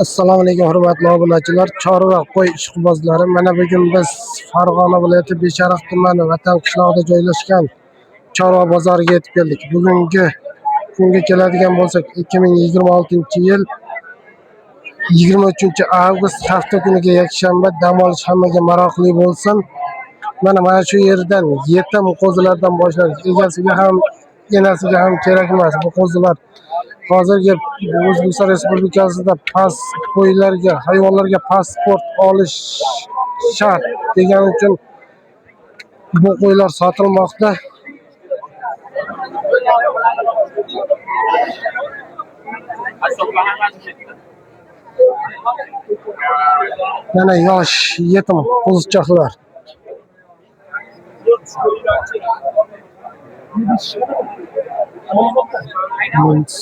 Assalomu alaykum hurmatli obunachilar, chorva qo'y ishqibozlari. Mana bugun biz Farg'ona viloyati Beshariq tumani Vatan qishlog'ida joylashgan chorva bozoriga yetib keldik. Bugungi kunga keladigan bo'lsak, 2026-yil 23-avgust hafta kuniga yakshanba, dam olish hammaga maroqli bo'lsin. Mana shu yerdan yetim qo'zilardan boshlanish, egasiga ham enasiga ham kerak emas bu qo'zilar. Hozirgi O'zbekiston Respublikasida qo'ylarga, hayvonlarga pasport olish shart degani uchun bu qo'ylar sotilmoqda. Mana yosh yetim qo'zichoqlar.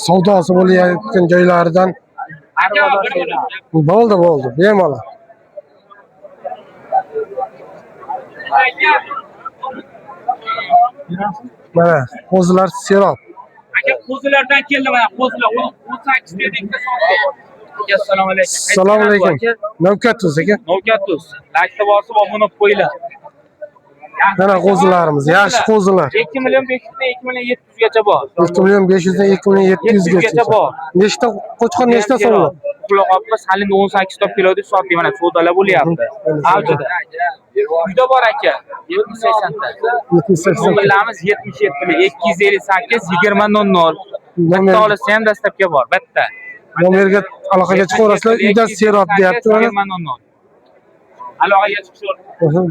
Savdosi bo'layotgan joylardan bo'ldi, bemalol. Mana qo'zilar serob. Aka qo'zilardan keldi, mana qo'zilar 18 dedikda sotdi. Assalomu alaykum. Assalomu alaykum. Navkatuz aka. Navkatuz. Lakta bosib obunib qo'yinglar. Mana qo'zilarimiz, yaxshi qo'zilar. 2 million 500 dan 2 million 700 gacha bor. 2 million 500 dan 2 million 700 gacha bor. Nechta qo'chqor, nechta so'm? Quloqobimiz hali 18 top kilo deb sotdik, mana savdolar bo'lyapti. Avjida. Uyda bor aka, 70-80 ta. 70-80. Nomerlarimiz 77 258 2000. Bitta olsa ham dastlabki bor, bitta. Nomerga aloqaga chiqaverasizlar, uyda serob deyapti mana. Aloqaga chiqishur.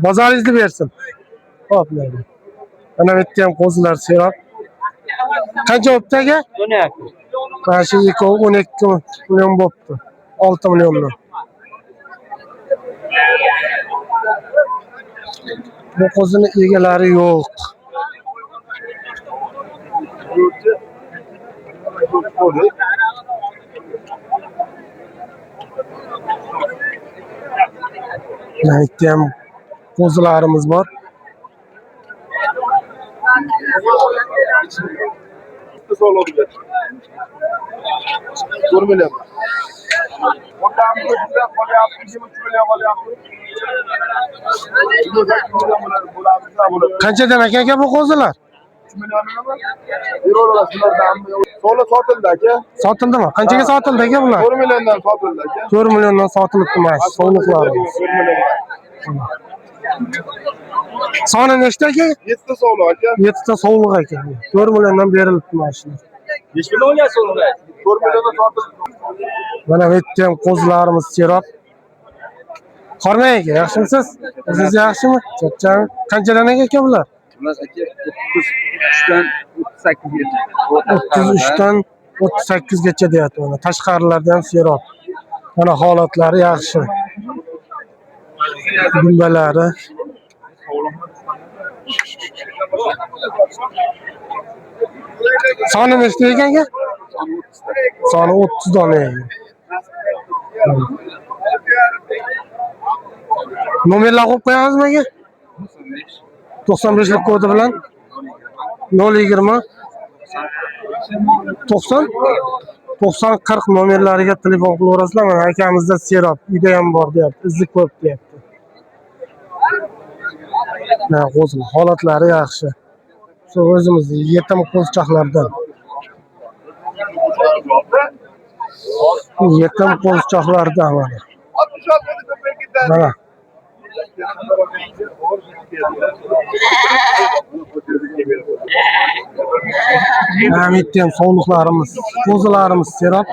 Bozoringizni bersin. Xo'p, mana bu yerda ham qo'zilar serob. Qancha bo'pti aka? 12. Mana shu ikkovi 12 million bo'pti. 6 milliondan. Bu qo'zini egalari yo'q. Mana bu ham qo'zilarimiz bor. Qanchadan aka bu qo'zilar? 3 million So'li sotildi aka. Sotildimi? Qanchaga sotildi aka bular? 4 milliondan sotildi aka. 4 milliondan sotilibdi mana shu sovliqlarimiz. Soni nechta aka? 7 ta sovliq aka. 7 ta sovliq aka. 4 milliondan berilibdi mana shu. 5 million so'raydi. 4 milliondan sotildi. Mana bu yerda ham qo'zilarimiz serob. Qormay aka, yaxshimisiz? O'zingiz yaxshimi? Chaqchang. Qanchadan aka bular? Bular aka 33dan 38gacha. 33 dan 38 gacha deyapti mana. Tashqarilarda ham serob. Mana holatlari yaxshi. Dumbalari. Soni nechta ekan aka? Soni 30 dona ekan. Nomerlar qo'yib qo'yamizmi aka? 95 lik kodi bilan 020 90 40 nomerlariga telefon qilaverasizlar. Mana akamizda serob, uyda ham bor deyapti. Izi ko'p deyapti. Mana qo'zilar holatlari yaxshi. Shu o'zimizning yetim qo'zichoqlardan. Yetim qo'zichoqlardan mana. Mana. Mana bu ham sovliqlarimiz, qo'zilarimiz serob.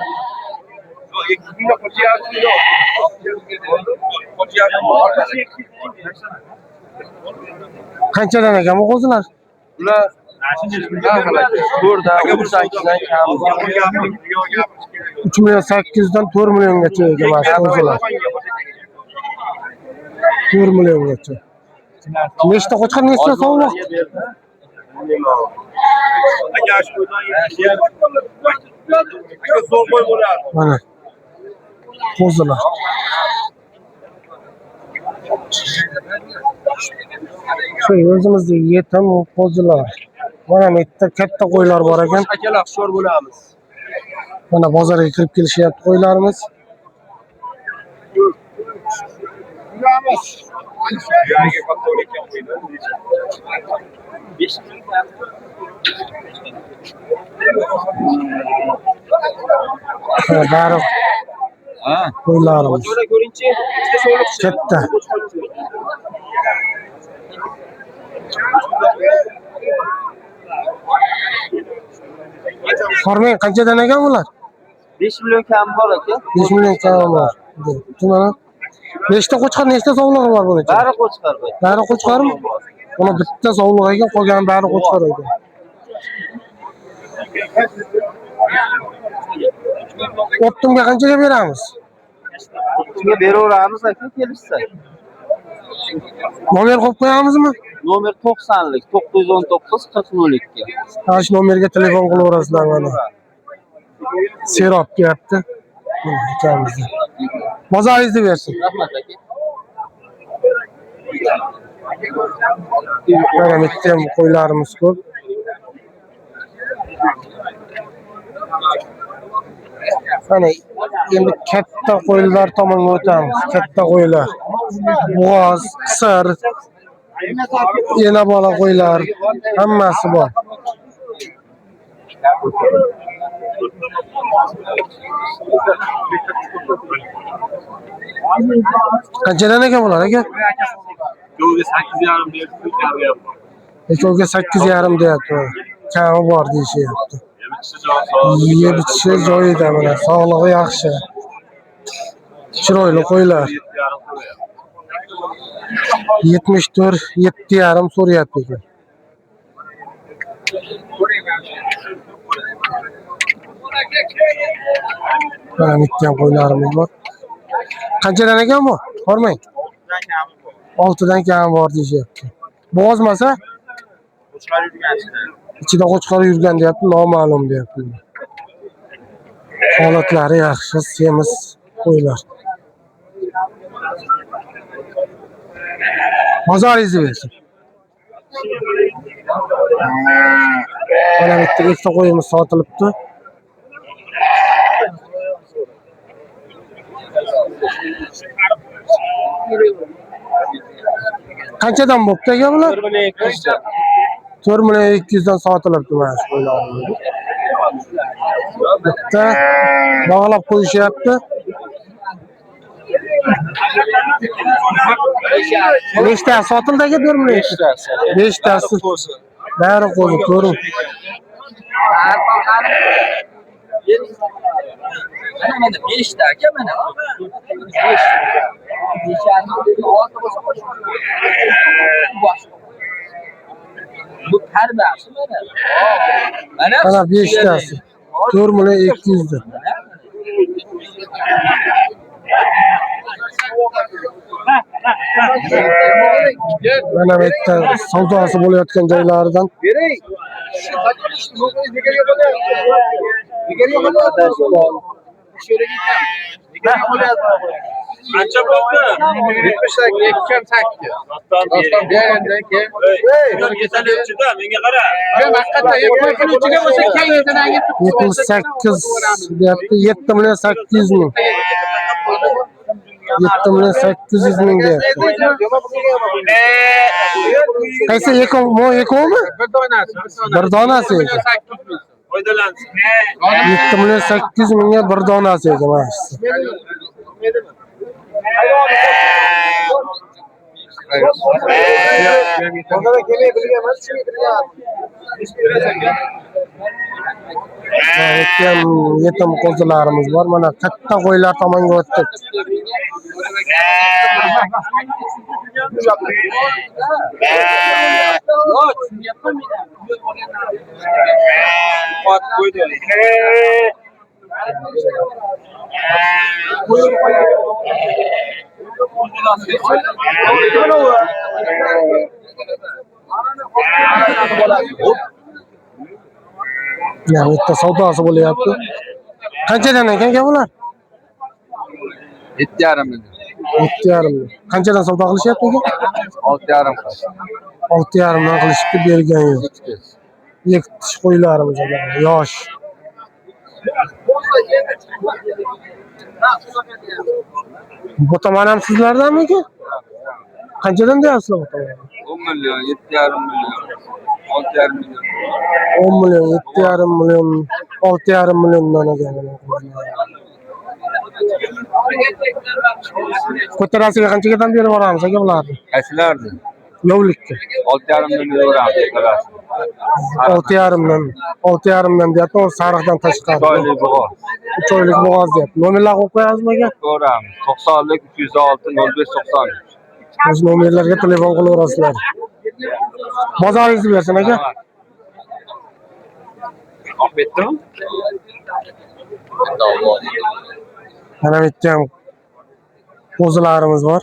Qanchadan ekan bu qo'zilar? Bular 3 million 800 dan 4 milliongacha ekan mana shu qo'zilar. 4 milliongacha. Nechta qo'chqor, nechta sovliq? Mana qo'zilar. Shu o'zimizning yetim qo'zilar. Mana bu yerda katta qo'ylar bor ekan. akalar hushyor bo'lamiz. Mana bozorga kirib kelishyapti qo'ylarimiz. Bari qo'ylarimiz. Katta. Hormang qanchadan ekan bular? 5 million kam bor aka. 5 million kam bor. Mana nechta qo'chqor, nechta sovlig'i bor buning? Bari qo'chqar bu. Bari qo'chqarmi? Buni bitta sovlig'i ekan, qolgan bari qo'chqor ekan. Optimga qanchaga beramiz? Shunga beraveramiz aka, kelishsak. Nomer qo'yib qo'yamizmi? Nomer 90lik 919 4002. Mana shu nomerga telefon qilaverasizlar mana. Serop deyapti. Mana akamizni. Bozoringizni bersin. Rahmat aka. Mana bitta qo'ylarimiz ko'p. Mana endi katta qo'ylar tomonga o'tamiz. Katta qo'ylar. Bo'g'oz, qisir, ena bola qo'ylar hammasi bor. Qanchadan ekan bular aka? Ikkovga 8,5 deyapti. Kami bor deyishyapti. Yeb ichishi joyida, mana sog'lig'i yaxshi. Chiroyli qo'ylar. 74, 7,5 so'rayapti ekan. Mana bitta qo'ylarimiz bor. Qanchadan ekan bu? Hormang. 6dan kam bor deyapti. Bo'g'ozmasa? Ichida qo'chqor yurgan deyapti, noma'lum deyapti. Holatlari yaxshi, semiz qo'ylar. Bozoringizni bersin. Mana bitta ikkita qo'yimiz sotilibdi. Qanchadan bo'pti aka bular? 4,200 dan sotilibdi mana shu qo'ylarimiz. Bitta bog'lab qo'yishyapti. Nechta sotildi aka? 4,200. 5tasi. Bari qo'zi ko'ring. Mana 5 ta aka mana. 5. Bu pardasi mana. Mana 5tasi. 4,200 dan. Mana bitta savdosi bo'layotgan joylaridan. Qancha bo'ldi? 78 Doston bergandan keyin. Yetaluvchida menga qara. Men haqiqatdan yetaluvchiga bo'lsa keng yerdan 78 deyapti. 7,800 ming. 7,800 ming deyapti. Qaysi ekon ekonmi? Bir donasi ekan. Foydalansin. 7,800 mingga bir donasi ekan mana shu. Yetim qo'zilarimiz bor. Mana katta qo'ylar tomonga o'tdik. Ya bitta savdosi bo'lyapti. Qanchadan ekan bular? 7,5 million. 7,5 ming. Qanchadan savdo qilishyapti aka? 6,5. 6,5 dan qilishdi, bergan yo'q. Yektish qo'ylarimiz yosh. Bu tamam ham sizlardanmi ki? Qanchadan deyapsiz bu tamam? 10 milyon, 7,5 milyon, 6,5 milyon. 10 milyon, 7,5 milyon, 6,5 milyondan ekan. Ko'tarasiga qanchadan berib boramiz aka bularni? Qaysilardi? Yovlikka. 6,5 milyon ko'tarasiz. 6,5dan deyapti, o sariqdan tashqari. Choyli bo'g'o. 3 oylik bo'g'oz deyapti. Nomerlar qo'yib qo'yamizmi aka? Ko'ramiz. 90lik 306 0590. O'z nomerlarga telefon qilaverasizlar. Bozoringizni bersin aka. Olib ketdimi? Mana bu yerda ham qo'zilarimiz bor.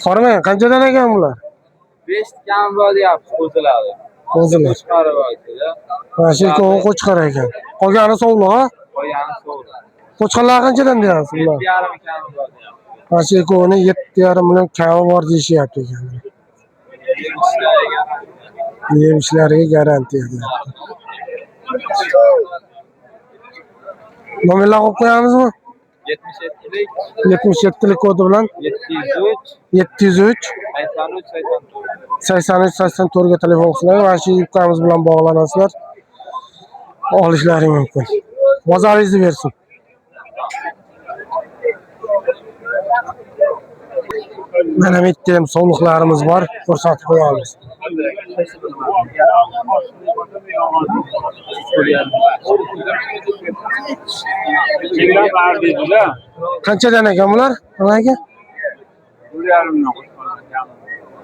Qarang, qanchadan ekan bular? 5 kam bor deyapti qo'ziladi. Qo'zilar. Chiqarib aytdi-da. Mana shu ikkovi qo'chqar ekan. Qolgani sovliq, ha? Qo'yani so'radi. Qo'chqarlar qanchadan deyapsiz bular? 7,5 kam bor deyapti. Mana shu ikkovini 7,5 million kami bor deyishyapti ekan. Yemishlariga garantiya deyapti. Nomerlar qo'yib qo'yamizmi? 77lik 77lik kodi bilan 703 703 83 83 84 ga telefon qilinglar. Mana shu yubkamiz bilan bog'lanasizlar. Olishlaring mumkin. Bozoringizni bersin. Mana bu yerda ham sovliqlarimiz bor. Ko'rsatib qo'yamiz. Qanchadan ekan bular? Mana aka?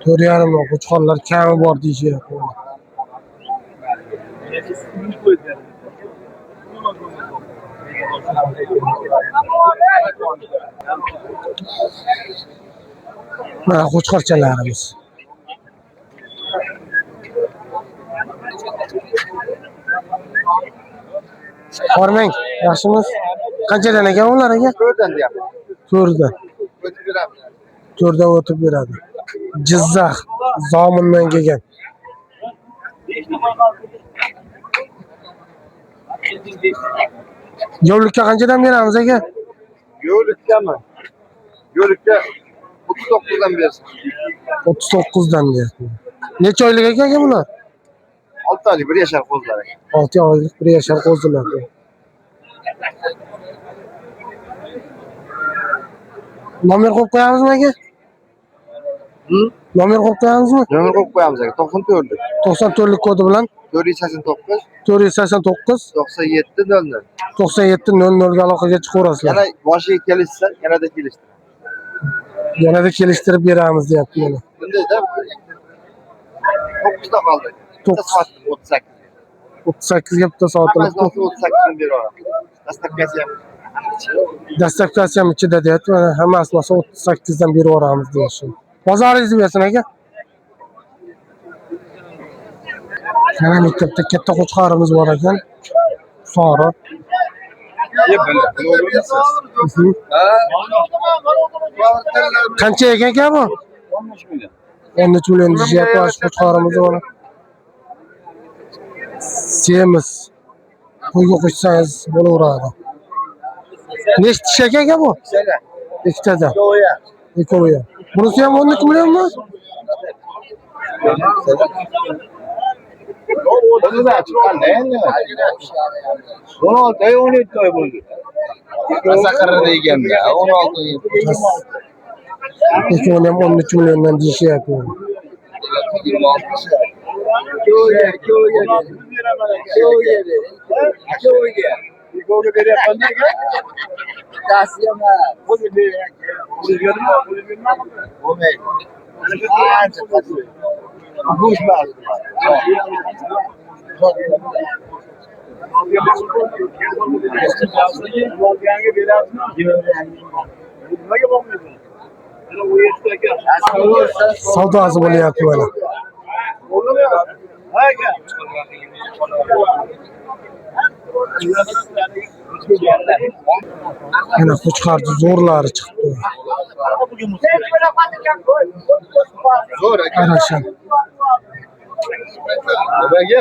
4,5 million qo'chqorlar kami bor deyishyapti. Mana qo'chqorchalarimiz. Qormang, yaxshimiz? Qanchadan ekan ular aka? 4dan deyapti. 4dan. O'tib beramiz. 4dan o'tib beradi. Jizzax Zomindan kelgan. Yo'llikka qanchadan beramiz aka? Yo'likdami? Yo'likda 39dan bersin. 39dan deyapti. Necha oylik aka bular? 6 oylik 1 yashar qo'zlar. 6 oylik 1 yashar qo'zilar. Nomer qo'yib qo'yamizmi aka? Nomer qo'yib qo'yamizmi? Nomer qo'yib qo'yamiz aka. 94lik. 94lik kodi bilan 489 489 97 00. 97 00 ga aloqaga chiqaverasizlar. Yana boshiga kelishsa, yanada kelishdi. Yanada kelishtirib beramiz deyapti mana. Bundayda 9 da qoldi. 38. 38 ga bitta soat. Hammasi 38 dan beraveramiz. Dastavkasi ham. Dastavkasi ham ichida deyapti. Mana hammasini 38 dan berib yuboramiz deyapti. Bozoringizni bersin aka. Mana maktabda katta qo'chqorimiz bor ekan. Soriq. Qancha ekan aka bu? 13 million. 13 million deyapti qo'chqorimiz bor. Semiz. Qo'yga qo'shsangiz bo'laveradi. Nechta tish aka bu? Ikkitada. Ikkovi. Bunisi ham 12 millionmi? O'zi da chiqqanda endi. 16 oy 17 oy bo'ldi. Masaqarada eganda 16 oy. Ikkovini ham 13 milliondan deyishyapti. Ikkovga beryapman aka. Tasiyama. O'zi beryapti. Bo'lmaydi. Ancha qattiq. Bo'sh ba'zi. Savdosi bo'lyapti mana. Mana qo'chqorni zo'rlari chiqdi. Zo'r aka. Qarashin.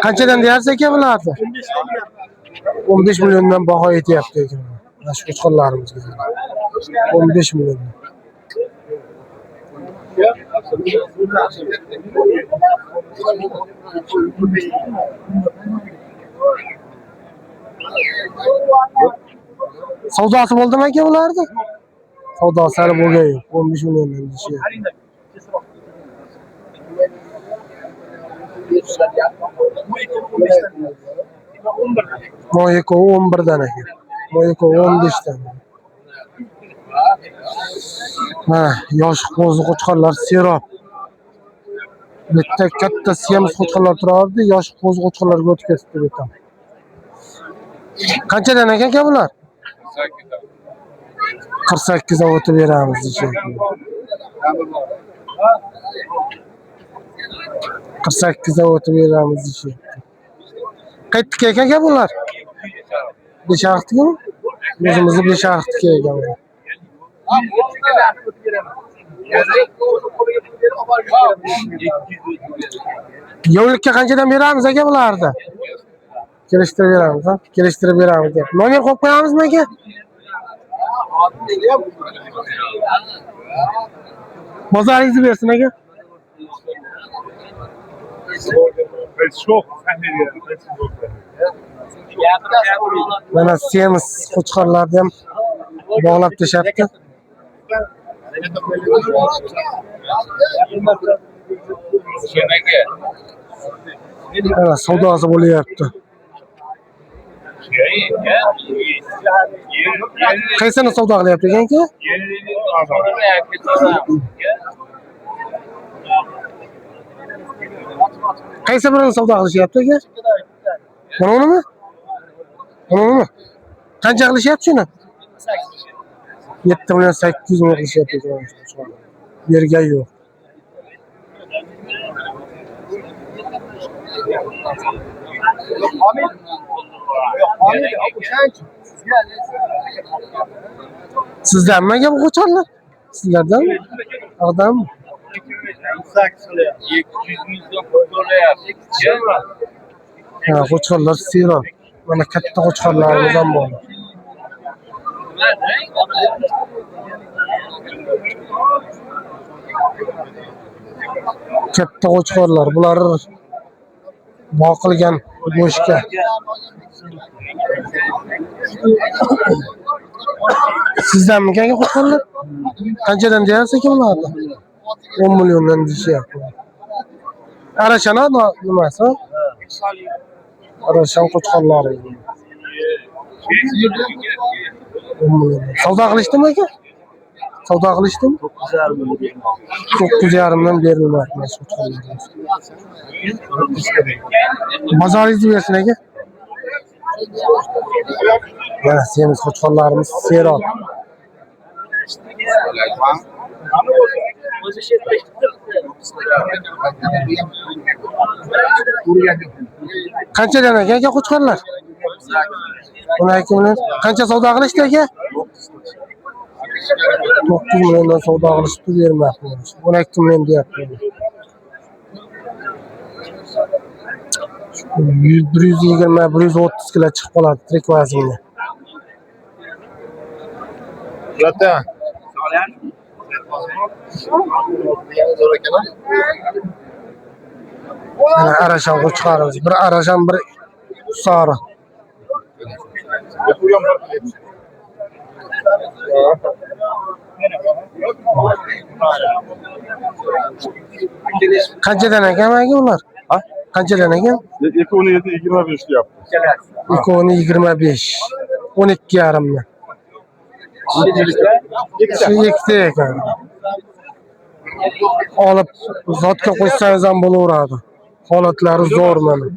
Qanchadan deyapsiz aka bularni? 15 milyondan baho etyapti ekan. Mana shu qo'chqorlarimizga. 15 milyon. Savdosi bo'ldimi aka ularni? Savdosi hali bo'lgan yo'q. 15 milliondan deyishyapti. Moyko 11 dan aka. Moyko 15 dan. Ha, yosh qo'zi qo'chqorlar serob. Bitta katta siyam qo'chqorlar turardi, yosh qo'zi qo'chqorlarga o'tib ketibdi bu yerdan. Qanchadan aka bular? 48 dan o'tib beramiz deyapti. 48 dan o'tib beramiz deyapti. Qaytdiki aka bular? 5 haftaga o'zimizni 5 haftaga ekan. Yovlikka qanchadan beramiz aka bularni? Kelishtirib beramiz, ha? Kelishtirib beramiz deb. Nomer qo'yib qo'yamizmi aka? Bozoringizni bersin aka. Mana semiz qo'chqorlarni ham bog'lab tashlabdi. Mana savdosi bo'lyapti. Qaysini savdo qilyapti ekan-ki? Qaysi birini savdo qilishyapti aka? Bunimi? Bunimi? Qancha qilishyapti shuni? 7 million 800 ming qilishyapti ekan. Bergan yo'q. Sizdanmi aka bu qo'chqorlar? Sizlardanmi? Aqdanmi? 200 mingdan qo'yib Ha, qo'chqorlar serob. Mana katta qo'chqorlarimiz ham bor. Katta qo'chqorlar, bular boqilgan go'shtga. Sizdanmi aka qo'chqorlar? Qanchadan deyapsiz aka bularni? 10 milliondan deyishyapti. Arashana nimasi? Arashan qo'chqorlari. 10 million. Savdo qilishdimi aka? Savdo qilishdimi? 9,5 dan berilmoqda qo'chqorlar. Bozoringizni bersin aka. Mana semiz qo'chqorlarimiz serob. Qanchadan aka qo'chqorlar? 12 million. Qancha savdo qilishdi aka? 9 milliondan savdo qilishdi, bermoqda. 12 million deyapti. 120-130 kilo chiqib qoladi tirik vaznga. Zaten. Mana arashan qo'chqorimiz. Bir arashan, bir sari. Qanchadan ekan aka ular? Ha? Qanchadan ekan? 2.17-25 deyapti. 2.25. 12,5 dan. Shu ikkita ekan. Olib zotga qo'ysangiz ham bo'laveradi. Holatlari zo'r mana.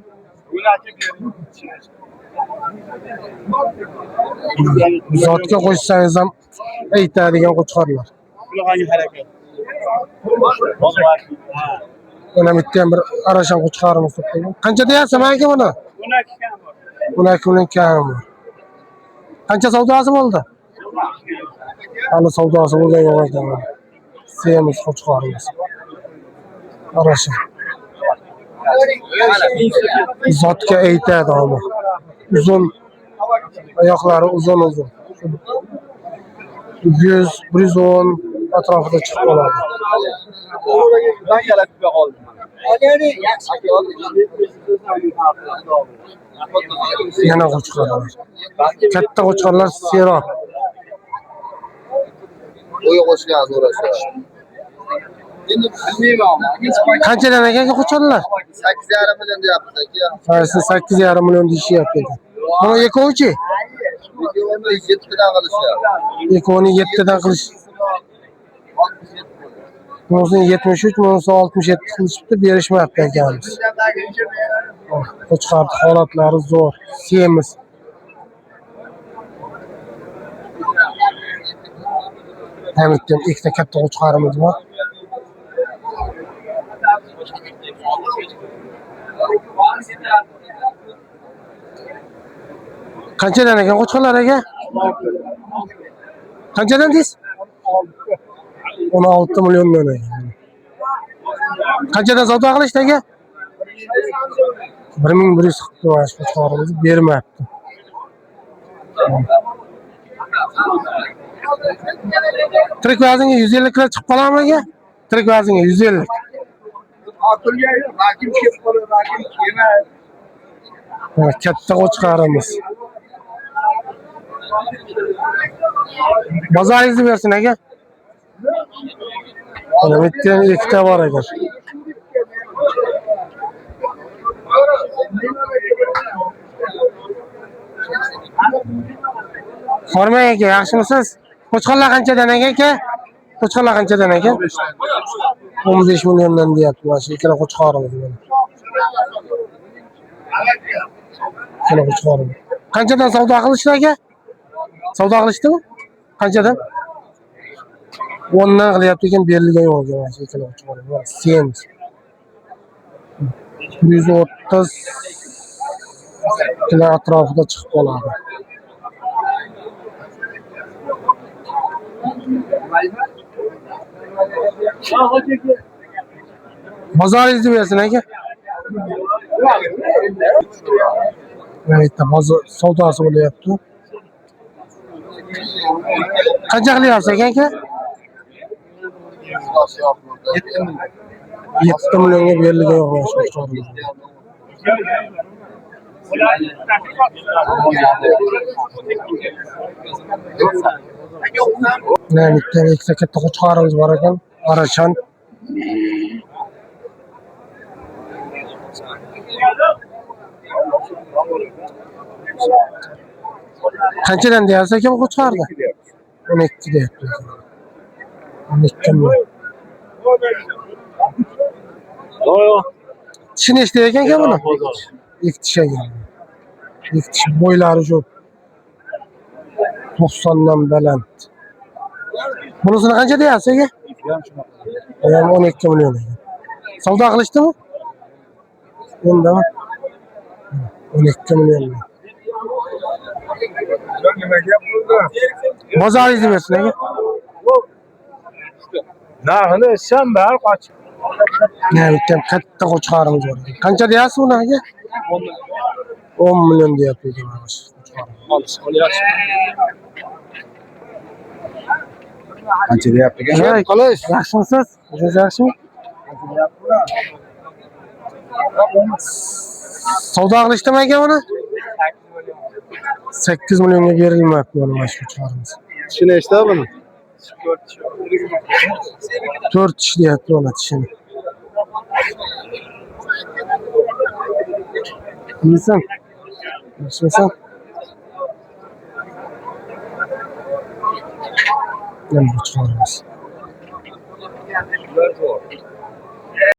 Zotga qo'ysangiz ham aytadigan qo'chqorlar. Mana bitta ham bir arashan qo'chqorimiz turibdi. Qancha deyapsiz aka buni? 12 million kam. Qancha savdosi bo'ldi? Hali savdosi bo'lgan yo'q ekan. Semiz qo'chqorimiz. Arashan. Zotga aytadi ama. Uzun Oyoqlari uzun. 100-110 atrofida chiqib qoladi. Ben gelip bir kaldım. Yana qo'chqorlar. Katta qo'chqorlar seroq. Oya koşuyor uğraşıyor. Şimdi bilmiyorum ama. Qanchadan ekan qo'chqorlar? 8,5 milyon de yaptık ya. Qaysi 8,5 million deyishyapti. Mana ekochi. Videoda 7 lira kalışıyor. Ekoni 7dan qilish. Bunisi 73, bunisi 67 qilishibdi, berishmayapti ekanmiz. Qo'chqor holatlari zo'r. Semiz. Hamiddan ikkita katta qo'chqorimiz bor. Qanchadan ekan qo'chqorlar aka? Qanchadan deysiz? 16 milliondan ekan. Qanchadan savdo qilishdi aka? 1100 qilibdi mana shu qo'chqorimizni bermayapti. Tirik vaznga 150 kilo chiqib qoladimi aka? Tirik vaznga 150. Atölye rakim şey yapıyor, rakim yeme. Katta qo'chqorimiz. Bozoringizni bersin aka. Mana bu yerda ikkita bor ekan. Hormang aka, yaxshimisiz? Qo'chqorlar qanchadan aka? Qo'chqorlar qanchadan aka? 15 milliondan deyapti mana shu ikkala qo'chqorimiz. Ikkala qo'chqorimiz. Qanchadan savdo qilishdi aka? Savdo qilishdimi? Qanchadan? 10 dan qilyapti ekan, berilgan yo'q ekan mana shu ikkala qo'chqorimiz. Semiz. 130 kilo atrofida chiqib qoladi. Bozoringizni bersin aka. Mana bozor savdosi bo'lyapti. Qancha qilyapsiz aka? 7 millionga berilgan yo'q mana shu qo'chqorimiz. Mana bitta ikkita katta qo'chqorimiz bor ekan, Arachan. Qanchadan deyapsiz aka bu qo'chqorni? 12 deyapti. 12 million. Tishini eshitdi ekan buni? İlk dişe geldi. İlk diş boyları çok. 90'dan baland. Bunusunu qancha deyapsiz aka? 12 million. Savdo qilishdimi? Undami? 12 million. Bozoringizni bersin aka. Narxini sen ber kaç. Ne bitti katta qo'chqorimiz bor. Qancha deyapsiz buni aka? 10 million deyapti mana shu qo'chqor. Qancha deyapti ekan? Qalash, yaxshimisiz? O'zingiz yaxshimi? Savdo qilishdimi aka buni? 8 millionga berilmayapti mana shu qo'chqorimiz. Tishini eshitdi buni? 4 tish deyapti ona tishini. Bilsem. Bilsem. Ne bu çoğalmış?